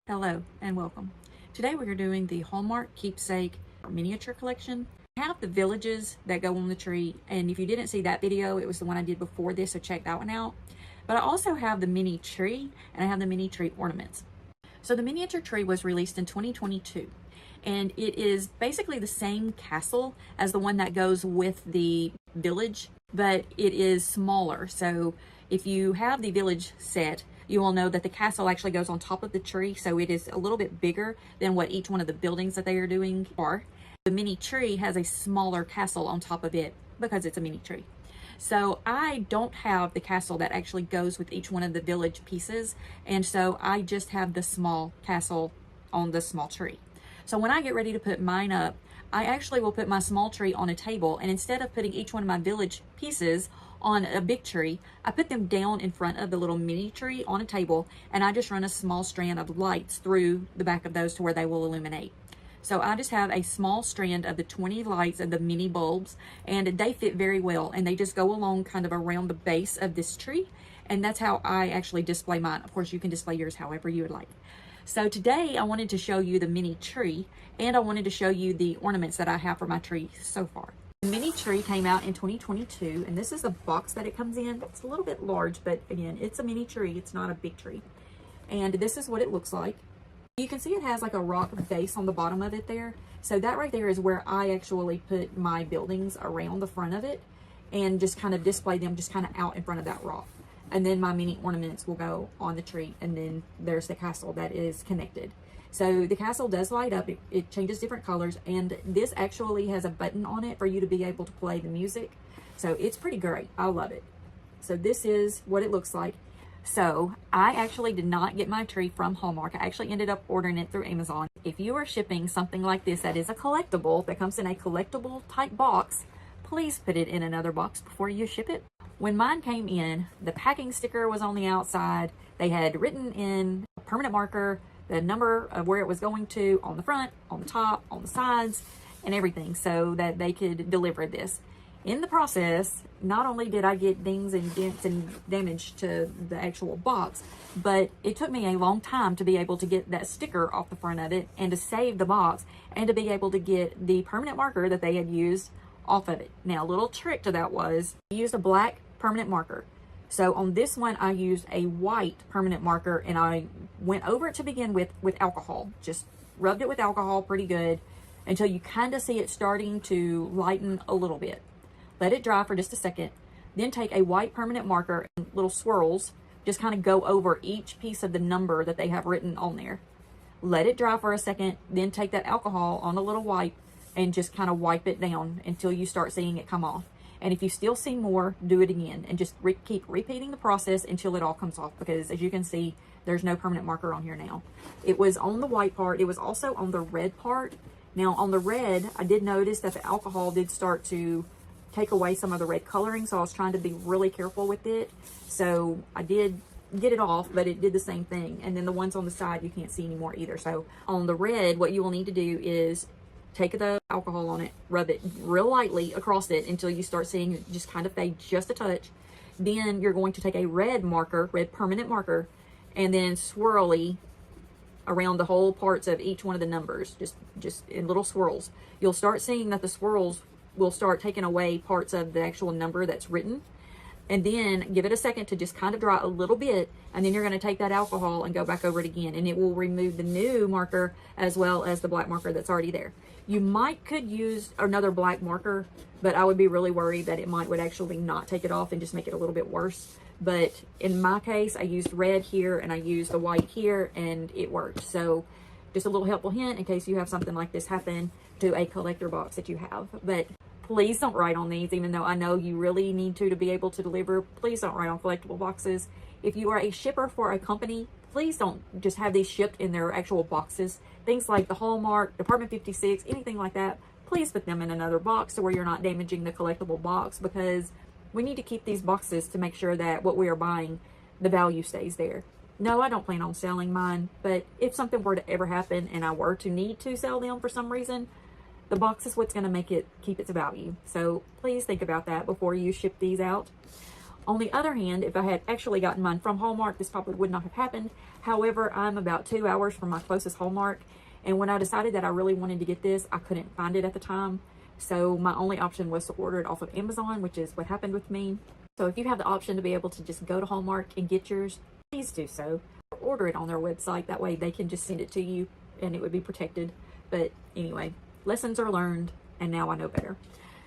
Hello and welcome. Today we are doing the Hallmark Keepsake miniature collection. I have the villages that go on the tree, and if you didn't see that video, it was the one I did before this, so check that one out. But I also have the mini tree, and I have the mini tree ornaments. So the miniature tree was released in 2022, and it is basically the same castle as the one that goes with the village, but it is smaller. So if you have the village set, you will know that the castle actually goes on top of the tree, so it is a little bit bigger than what each one of the buildings that they are doing are. The mini tree has a smaller castle on top of it because it's a mini tree. So I don't have the castle that actually goes with each one of the village pieces, and so I just have the small castle on the small tree. So when I get ready to put mine up, I actually will put my small tree on a table, and instead of putting each one of my village pieces on a big tree, I put them down in front of the little mini tree on a table, and I just run a small strand of lights through the back of those to where they will illuminate. So I just have a small strand of the 20 lights of the mini bulbs, and they fit very well, and they just go along kind of around the base of this tree, and that's how I actually display mine. Of course, you can display yours however you would like. So today I wanted to show you the mini tree, and I wanted to show you the ornaments that I have for my tree so far. The mini tree came out in 2022, and this is the box that it comes in. It's a little bit large, but again, it's a mini tree. It's not a big tree. And this is what it looks like. You can see it has like a rock base on the bottom of it there. So that right there is where I actually put my buildings around the front of it and just kind of display them just kind of out in front of that rock. And then my mini ornaments will go on the tree, and then there's the castle that is connected. So the castle does light up, it changes different colors, and this actually has a button on it for you to be able to play the music. So it's pretty great, I love it. So this is what it looks like. So I actually did not get my tree from Hallmark. I actually ended up ordering it through Amazon. If you are shipping something like this that is a collectible, that comes in a collectible type box, please put it in another box before you ship it. When mine came in, the packing sticker was on the outside. They had written in a permanent marker the number of where it was going to on the front, on the top, on the sides, and everything, so that they could deliver this. In the process, not only did I get dings and dents and damage to the actual box, but it took me a long time to be able to get that sticker off the front of it and to save the box and to be able to get the permanent marker that they had used off of it. Now, a little trick to that was I used a black permanent marker. So on this one, I used a white permanent marker, and I went over it to begin with alcohol. Just rubbed it with alcohol pretty good until you kind of see it starting to lighten a little bit. Let it dry for just a second. Then take a white permanent marker and little swirls, just kind of go over each piece of the number that they have written on there. Let it dry for a second, then take that alcohol on a little wipe and just kind of wipe it down until you start seeing it come off. And if you still see more, do it again, and just keep repeating the process until it all comes off, because as you can see, there's no permanent marker on here now. It was on the white part. It was also on the red part. Now on the red, I did notice that the alcohol did start to take away some of the red coloring, so I was trying to be really careful with it. So I did get it off, but it did the same thing. And then the ones on the side, you can't see anymore either. So on the red, what you will need to do is take the alcohol on it, rub it real lightly across it until you start seeing it just kind of fade just a touch. Then you're going to take a red marker, red permanent marker, and then swirly around the whole parts of each one of the numbers, just in little swirls. You'll start seeing that the swirls will start taking away parts of the actual number that's written. And then give it a second to just kind of dry a little bit, and then you're going to take that alcohol and go back over it again, and it will remove the new marker as well as the black marker that's already there. You could use another black marker, but I would be really worried that it would actually not take it off and just make it a little bit worse. But in my case, I used red here and I used the white here, and it worked. So just a little helpful hint in case you have something like this happen to a collector box that you have. But please don't write on these, even though I know you really need to be able to deliver. Please don't write on collectible boxes. If you are a shipper for a company, please don't just have these shipped in their actual boxes. Things like the Hallmark, Department 56, anything like that, please put them in another box so where you're not damaging the collectible box, because we need to keep these boxes to make sure that what we are buying, the value stays there. No, I don't plan on selling mine, but if something were to ever happen and I were to need to sell them for some reason, the box is what's going to make it keep its value. So please think about that before you ship these out. On the other hand, if I had actually gotten mine from Hallmark, this probably would not have happened. However, I'm about 2 hours from my closest Hallmark, and when I decided that I really wanted to get this, I couldn't find it at the time. So my only option was to order it off of Amazon, which is what happened with me. So if you have the option to be able to just go to Hallmark and get yours, please do so. Or order it on their website. That way they can just send it to you and it would be protected. But anyway, lessons are learned, and now I know better.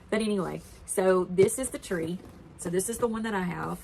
But anyway, so this is the tree. So this is the one that I have.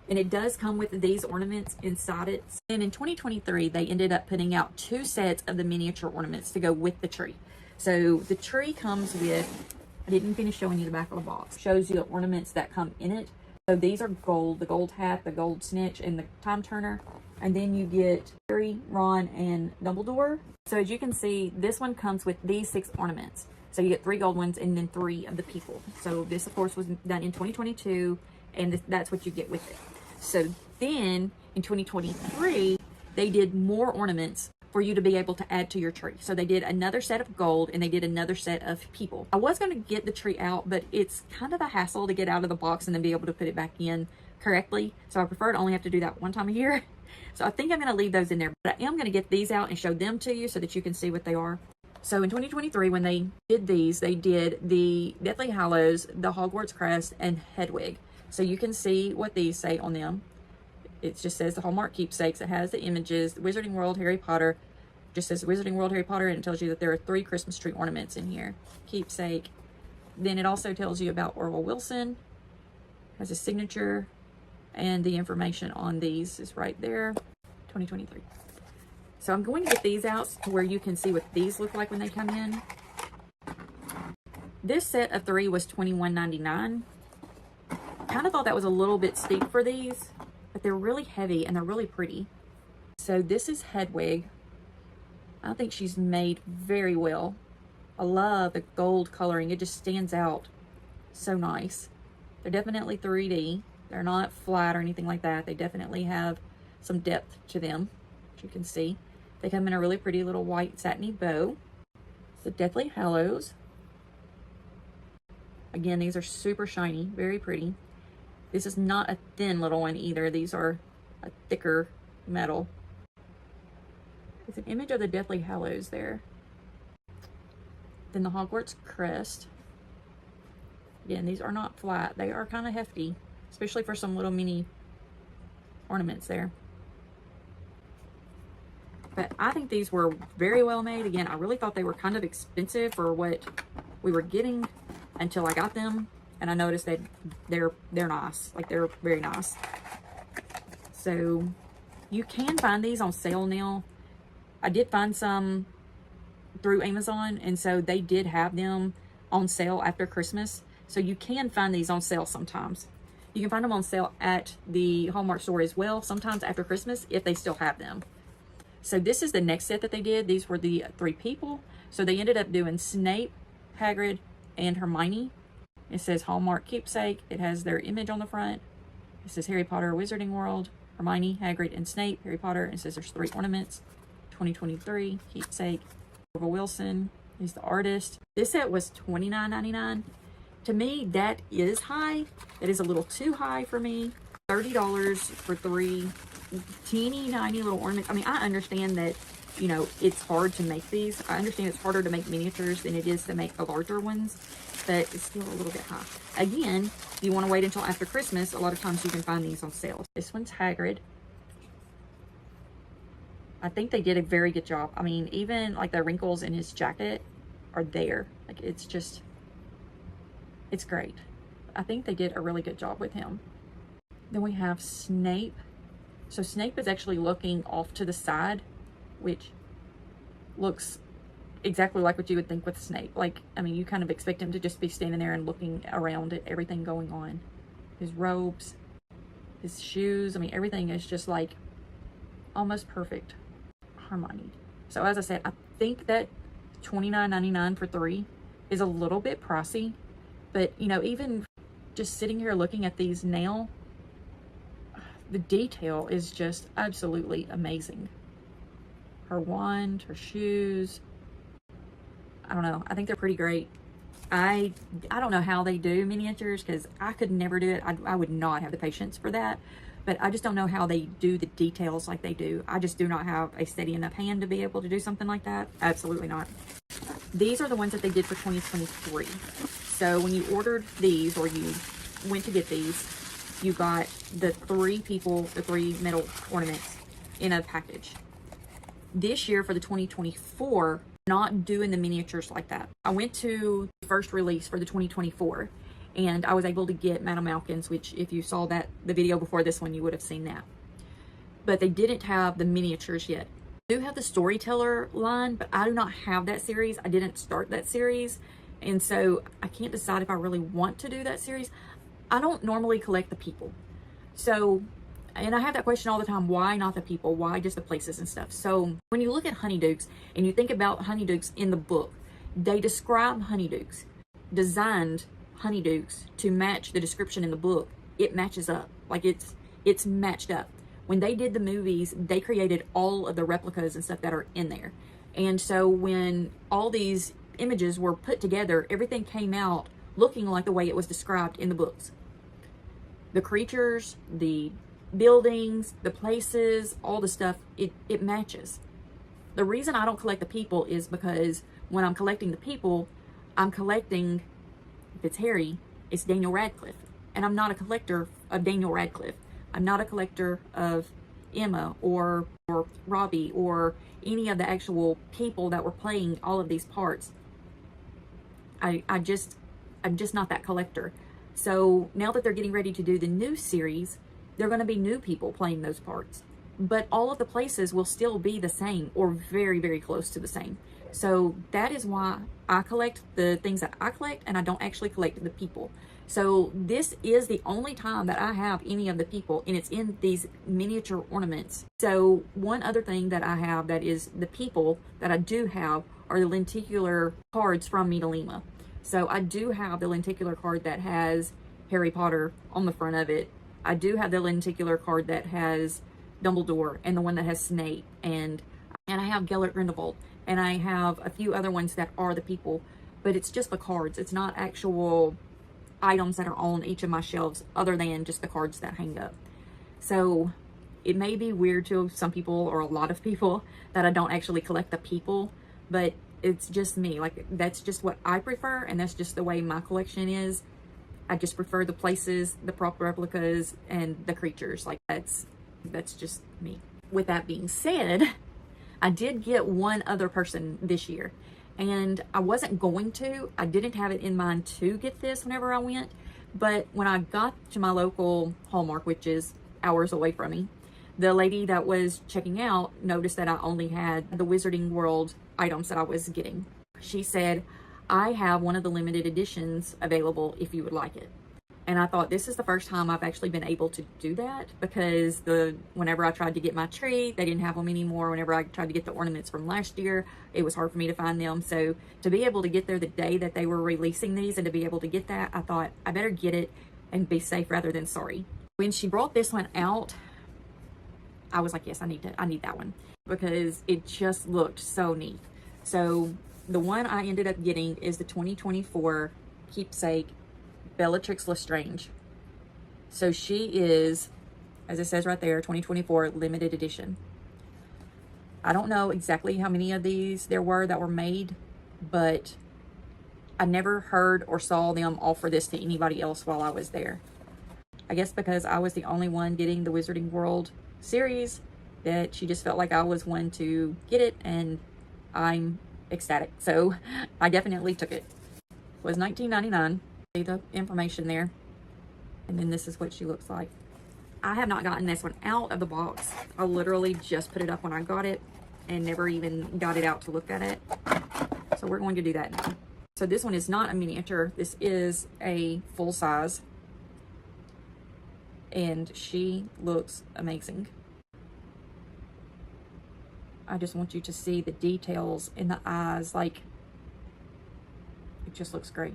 And it does come with these ornaments inside it. And in 2023, they ended up putting out 2 sets of the miniature ornaments to go with the tree. So the tree comes with, I didn't finish showing you the back of the box. Shows you the ornaments that come in it. So these are gold, the gold hat, the gold snitch, and the time turner. And then you get Harry, Ron, and Dumbledore. So as you can see, this one comes with these 6 ornaments. So you get 3 gold ones and then 3 of the people. So this, of course, was done in 2022, and that's what you get with it. So then in 2023, they did more ornaments for you to be able to add to your tree. So they did another set of gold and they did another set of people. I was going to get the tree out, but it's kind of a hassle to get out of the box and then be able to put it back in correctly. So I prefer to only have to do that one time a year. So I think I'm going to leave those in there, but I am going to get these out and show them to you so that you can see what they are. So in 2023, when they did these, they did the Deathly Hallows, the Hogwarts Crest, and Hedwig. So you can see what these say on them. It just says the Hallmark Keepsakes. It has the images, the Wizarding World, Harry Potter. Just says Wizarding World, Harry Potter, and it tells you that there are 3 Christmas tree ornaments in here. Keepsake. Then it also tells you about Orville Wilson. Has a signature, and the information on these is right there. 2023. So I'm going to get these out to where you can see what these look like when they come in. This set of 3 was $21.99. Kind of thought that was a little bit steep for these, but they're really heavy and they're really pretty. So this is Hedwig. I think she's made very well. I love the gold coloring. It just stands out so nice. They're definitely 3D. They're not flat or anything like that. They definitely have some depth to them, as you can see. They come in a really pretty little white satiny bow. The Deathly Hallows. Again, these are super shiny, very pretty. This is not a thin little one either. These are a thicker metal. It's an image of the Deathly Hallows there. Then the Hogwarts Crest. Again, these are not flat. They are kind of hefty, especially for some little mini ornaments there. But I think these were very well made. Again, I really thought they were kind of expensive for what we were getting until I got them. And I noticed that they're nice. Like, they're very nice. So you can find these on sale now. I did find some through Amazon, and so they did have them on sale after Christmas. So you can find these on sale sometimes. You can find them on sale at the Hallmark store as well, sometimes after Christmas, if they still have them. So this is the next set that they did. These were the 3 people. So they ended up doing Snape, Hagrid, and Hermione. It says Hallmark Keepsake. It has their image on the front. It says Harry Potter, Wizarding World, Hermione, Hagrid, and Snape, Harry Potter. And it says there's 3 ornaments. 2023, Keepsake, Orville Wilson. He's the artist. This set was $29.99. To me, that is high. It is a little too high for me. $30 for 3 teeny tiny little ornaments. I mean, I understand that, you know, it's hard to make these. I understand it's harder to make miniatures than it is to make the larger ones, but it's still a little bit high. Again, if you want to wait until after Christmas, a lot of times you can find these on sale. This one's Hagrid. I think they did a very good job. I mean, even like the wrinkles in his jacket are there. Like, it's just, it's great. I think they did a really good job with him. Then we have Snape. So Snape is actually looking off to the side, which looks exactly like what you would think with Snape. Like, I mean, you kind of expect him to just be standing there and looking around at everything going on. His robes, his shoes, I mean, everything is just like almost perfect. Hermione. So as I said, I think that $29.99 for 3 is a little bit pricey, but you know, even just sitting here looking at these now, the detail is just absolutely amazing. Her wand, her shoes, I don't know, I think they're pretty great. I don't know how they do miniatures, because I could never do it. I would not have the patience for that. But I just don't know how they do the details like they do. I just do not have a steady enough hand to be able to do something like that. Absolutely not. These are the ones that they did for 2023. So when you ordered these, or you went to get these, you got the 3 people, the 3 metal ornaments in a package. This year for the 2024, not doing the miniatures like that. I went to the first release for the 2024, and I was able to get Madame Malkin's, which if you saw the video before this one, you would have seen that. But they didn't have the miniatures yet. I do have the Storyteller line, but I do not have that series. I didn't start that series, and so I can't decide if I really want to do that series. I don't normally collect the people. So, and I have that question all the time, why not the people? Why just the places and stuff? So when you look at honeydukes and you think about honeydukes in the book, they describe honeydukes, designed honeydukes to match the description in the book. It matches up, like it's matched up. When they did the movies, they created all of the replicas and stuff that are in there. And so when all these images were put together, everything came out looking like the way it was described in the books. The creatures, the buildings, the places, all the stuff, it matches. The reason I don't collect the people is because when I'm collecting the people, I'm collecting, if it's Harry, it's Daniel Radcliffe. And I'm not a collector of Daniel Radcliffe. I'm not a collector of Emma or Robbie or any of the actual people that were playing all of these parts. I'm just not that collector. So now that they're getting ready to do the new series, they're going to be new people playing those parts. But all of the places will still be the same, or very, very close to the same. So that is why I collect the things that I collect, and I don't actually collect the people. So this is the only time that I have any of the people, and it's in these miniature ornaments. So one other thing that I have that is the people that I do have are the lenticular cards from Mina Lima. So I do have the lenticular card that has Harry Potter on the front of it. I do have the lenticular card that has Dumbledore, and the one that has Snape, and I have Gellert Grindelwald, and I have a few other ones that are the people, but it's just the cards. It's not actual items that are on each of my shelves other than just the cards that hang up. So it may be weird to some people, or a lot of people, that I don't actually collect the people, but it's just me. Like, that's just what I prefer, and that's just the way my collection is. I just prefer the places, the prop replicas, and the creatures. Like, that's just me. With that being said, I did get one other person this year, and I wasn't going to. I didn't have it in mind to get this whenever I went, but when I got to my local Hallmark, which is hours away from me, the lady that was checking out noticed that I only had the Wizarding World items that I was getting. She said, I have one of the limited editions available if you would like it. And I thought, this is the first time I've actually been able to do that, because whenever I tried to get my tree, they didn't have them anymore. Whenever I tried to get the ornaments from last year, it was hard for me to find them. So to be able to get there the day that they were releasing these, and to be able to get that, I thought I better get it and be safe rather than sorry. When she brought this one out, I was like, yes, I need that one, because it just looked so neat. So the one I ended up getting is the 2024 Keepsake Bellatrix Lestrange. So she is, as it says right there, 2024 limited edition. I don't know exactly how many of these there were that were made, but I never heard or saw them offer this to anybody else while I was there. I guess because I was the only one getting the Wizarding World series, that she just felt like I was one to get it, and I'm ecstatic. So I definitely took it. It was $19.99. See the information there, and then this is what she looks like. I have not gotten this one out of the box. I literally just put it up when I got it and never even got it out to look at it. So we're going to do that now. So this one is not a miniature. This is a full size, and she looks amazing. I just want you to see the details in the eyes. Like, it just looks great.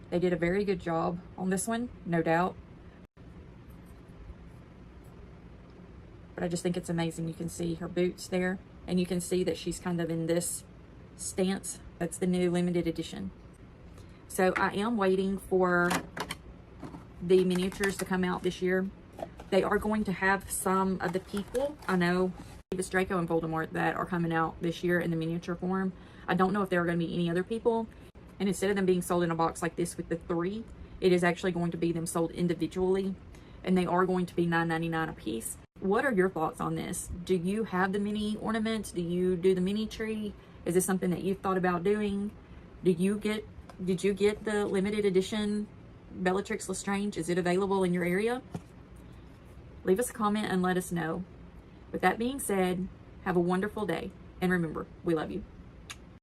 They did a very good job on this one, no doubt. But I just think it's amazing. You can see her boots there, and you can see that she's kind of in this stance. That's the new limited edition. So I am waiting for the miniatures to come out this year. They are going to have some of the people, I know, Davis Draco and Voldemort, that are coming out this year in the miniature form. I don't know if there are going to be any other people. And instead of them being sold in a box like this with the 3, it is actually going to be them sold individually. And they are going to be $9.99 a piece. What are your thoughts on this? Do you have the mini ornaments? Do you do the mini tree? Is this something that you've thought about doing? Did you get the limited edition Bellatrix Lestrange? Is it available in your area? Leave us a comment and let us know. With that being said, have a wonderful day. And remember, we love you.